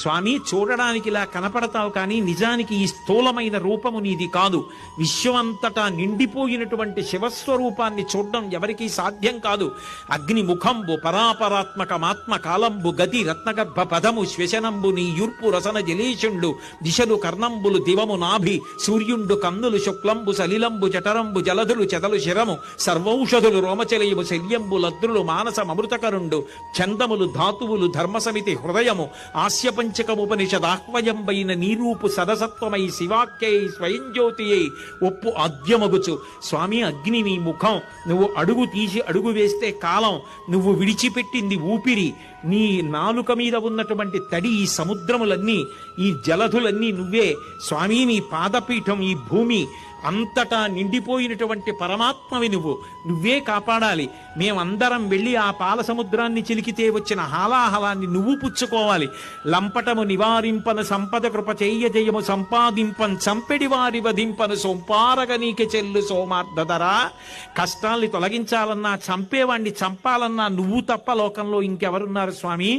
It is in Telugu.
స్వామి చూడడానికి ఇలా కనపడతావు కానీ నిజానికి ఈ స్థూలమైన రూపము నీది కాదు. విశ్వమంతటా నిండిపోయినటువంటి శివస్వరూపాన్ని చూడడం ఎవరికీ సాధ్యం కాదు. అగ్ని ముఖంబు పరాపరాత్మకమాత్మ కాలంబు గతి రత్నగర్భ పదము శ్వశనంబు నీ యుర్పు రసన జలేషుండు దిశలు కర్ణంబులు దివము నాభి సూర్యుండు కన్నులు శుక్లంబు సలిలంబు జఠరంబు జలధులు చెదలు శిరము సర్వౌషధులు రోమచలయము శల్యంబు లద్రులు మానసం అమృతకరుండు చందములు ధాతువులు ధర్మసమితి హృదయము ఆస్యపంచకముపనిషదాహ్వయంబైన నీరూపు సదసత్వమై శివాఖ్యై స్వయం జ్యోతి అయి ఒప్పు ఆద్యమగుచు. స్వామి అగ్ని నీ ముఖం, నువ్వు అడుగు తీసి అడుగు వేస్తే కాలం, నువ్వు విడిచిపెట్టింది ఊపిరి, నీ నాలుక మీద ఉన్నటువంటి తడి ఈ సముద్రములన్నీ ఈ జలధులన్నీ నువ్వే స్వామి. నీ పాదపీఠం ఈ భూమి అంతటా నిండిపోయినటువంటి పరమాత్మవి నువ్వే కాపాడాలి. మేమందరం వెళ్ళి ఆ పాల సముద్రాన్ని చిలికితే వచ్చిన హాలాహలాన్ని నువ్వు పుచ్చుకోవాలి. లంపటము నివారింపను సంపద కృప చెయ్య జయము సంపాదింపన్ చంపెడి వారి వధింపను సోంపారగ నీకి చెల్లు సోమార్ధధరా. కష్టాల్ని తొలగించాలన్నా చంపేవాణ్ణి చంపాలన్నా నువ్వు తప్ప లోకంలో ఇంకెవరున్నారు స్వామి?